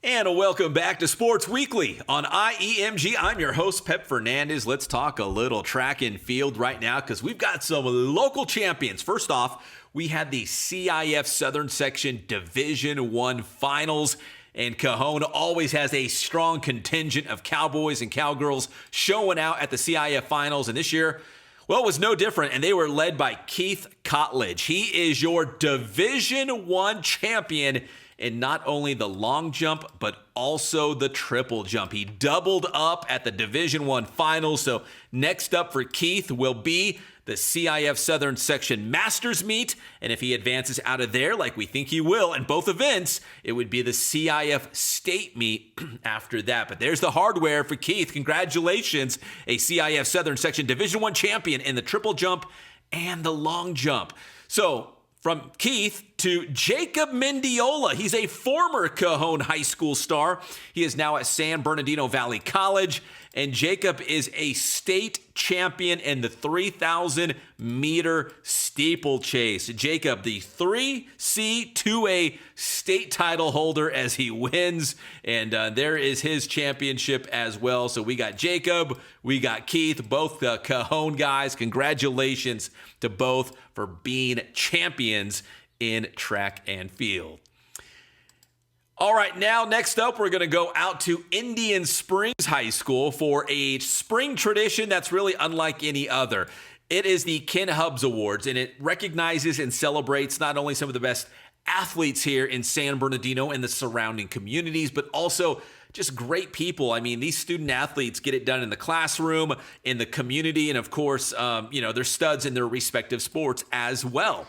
And welcome back to Sports Weekly on IEMG. I'm your host, Pep Fernandez. Let's talk a little track and field right now because we've got some local champions. First off, we had the CIF Southern Section Division I Finals. And Cajon always has a strong contingent of cowboys and cowgirls showing out at the CIF Finals. And this year, well, it was no different. And they were led by Keith Cotledge. He is your Division I champion in not only the long jump, but also the triple jump. He doubled up at the Division I Finals. So next up for Keith will be the CIF Southern Section Masters Meet. And if he advances out of there, like we think he will in both events, it would be the CIF State Meet after that. But there's the hardware for Keith. Congratulations, a CIF Southern Section Division I champion in the triple jump and the long jump. So from Keith to Jacob Mendiola. He's a former Cajon High School star. He is now at San Bernardino Valley College. And Jacob is a state champion in the 3,000-meter steeplechase. Jacob, the 3C2A state title holder as he wins. And there is his championship as well. So we got Jacob, we got Keith, both the Cajon guys. Congratulations to both for being champions in track and field. All right, now next up, we're going to go out to Indian Springs High School for a spring tradition that's really unlike any other. It is the Ken Hubbs Awards, and it recognizes and celebrates not only some of the best athletes here in San Bernardino and the surrounding communities, but also just great people. I mean, these student athletes get it done in the classroom, in the community, and of course, they're studs in their respective sports as well.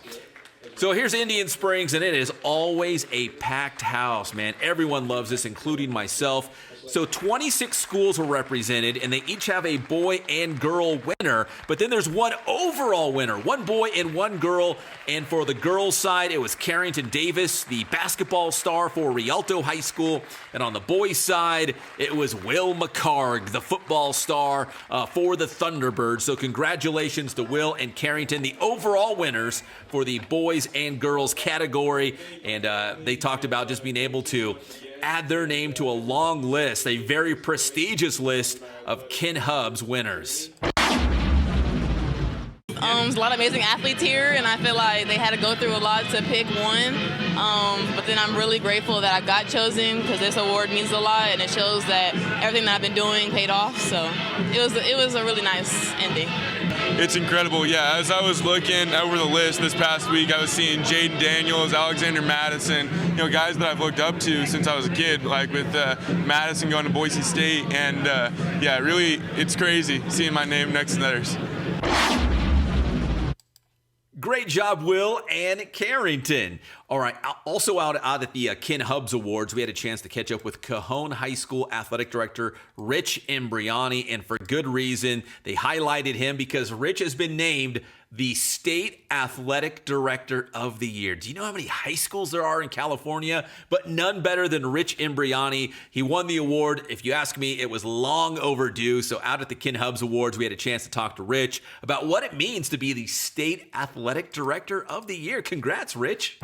So here's Indian Springs, and it is always a packed house, man. Everyone loves this, including myself. So 26 schools were represented, and they each have a boy and girl winner. But then there's one overall winner, one boy and one girl. And for the girls' side, it was Carrington Davis, the basketball star for Rialto High School. And on the boys' side, it was Will McCarg, the football star for the Thunderbirds. So congratulations to Will and Carrington, the overall winners for the boys and girls category. And they talked about just being able to add their name to a long list, a very prestigious list of Ken Hubbs winners. There's a lot of amazing athletes here, and I feel like they had to go through a lot to pick one. But then I'm really grateful that I got chosen because this award means a lot, and it shows that everything that I've been doing paid off. So it was a really nice ending. It's incredible, yeah. As I was looking over the list this past week, I was seeing Jaden Daniels, Alexander Madison, guys that I've looked up to since I was a kid, like with Madison going to Boise State. And really, it's crazy seeing my name next to theirs. Great job, Will and Carrington. All right, also out at the Ken Hubbs Awards, we had a chance to catch up with Cajon High School Athletic Director Rich Imbriani, and for good reason. They highlighted him because Rich has been named the State Athletic Director of the Year. Do you know how many high schools there are in California? But none better than Rich Imbriani. He won the award. If you ask me, it was long overdue. So out at the Ken Hubbs Awards, we had a chance to talk to Rich about what it means to be the State Athletic Director of the Year. Congrats, Rich.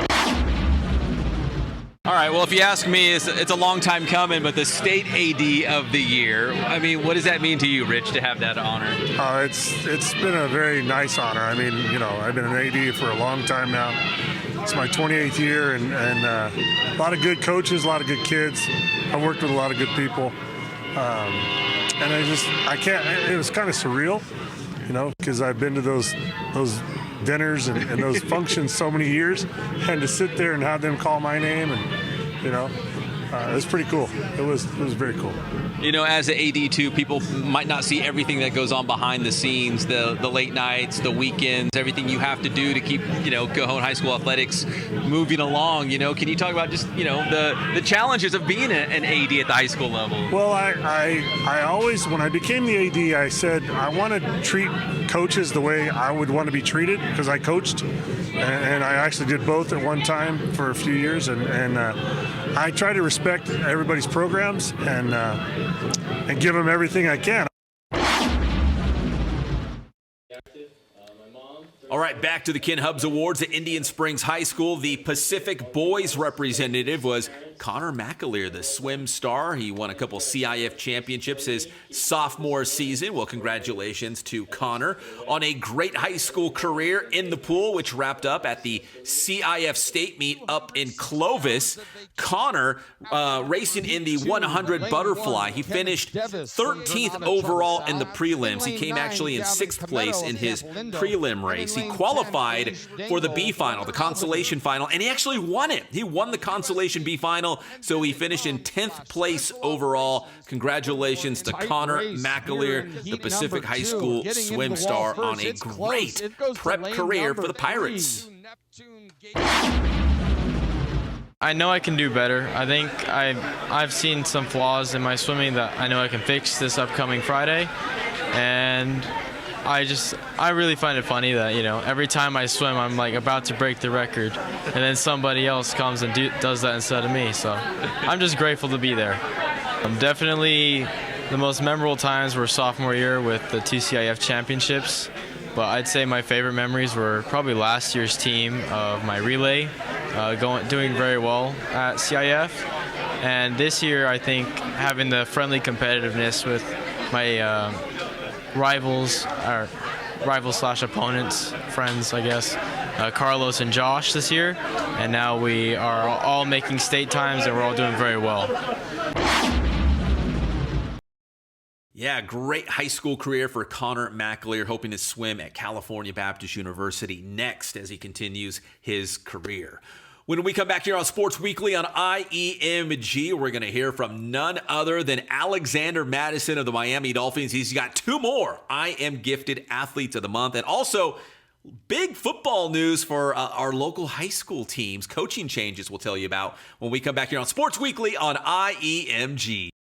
All right, well, if you ask me, it's a long time coming, but the State AD of the Year, I mean, what does that mean to you, Rich, to have that honor? It's been a very nice honor. I mean, I've been an AD for a long time now. It's my 28th year, and a lot of good coaches, a lot of good kids. I've worked with a lot of good people. And it was kind of surreal, because I've been to those dinners and those functions so many years, and to sit there and have them call my name, and it was pretty cool. It was very cool. As an AD too, people might not see everything that goes on behind the scenes, the late nights, the weekends, everything you have to do to keep Cajon High School athletics moving along. Can you talk about just the challenges of being an AD at the high school level? Well, I always, when I became the AD, I said I want to treat coaches the way I would want to be treated, because I coached, and I actually did both at one time for a few years, and I try to respect everybody's programs and give them everything I can. All right, back to the Ken Hubbs Awards at Indian Springs High School. The Pacific boys representative was Connor McAleer, the swim star. He won a couple CIF championships his sophomore season. Well, congratulations to Connor on a great high school career in the pool, which wrapped up at the CIF state meet up in Clovis. Connor racing in the 100 butterfly. He finished 13th overall in the prelims. He came actually in 6th place in his prelim race. He qualified for the B final, the consolation final, and he actually won it. He won the consolation B final, so he finished in 10th place overall. Congratulations to Connor McAleer, the Pacific High School swim star, on a great prep career for the Pirates. I know I can do better. I think I've seen some flaws in my swimming that I know I can fix this upcoming Friday. And I really find it funny that, every time I swim, I'm like about to break the record, and then somebody else comes and does that instead of me. So I'm just grateful to be there. Definitely the most memorable times were sophomore year with the 2 CIF championships. But I'd say my favorite memories were probably last year's team of my relay, doing very well at CIF. And this year, I think having the friendly competitiveness with my rivals/opponents, friends, I guess, Carlos and Josh this year. And now we are all making state times, and we're all doing very well. Yeah, great high school career for Connor McAleer, hoping to swim at California Baptist University next as he continues his career. When we come back here on Sports Weekly on IEMG, we're going to hear from none other than Alexander Mattison of the Miami Dolphins. He's got 2 more I Am Gifted Athletes of the Month, and also big football news for our local high school teams. Coaching changes we'll tell you about when we come back here on Sports Weekly on IEMG.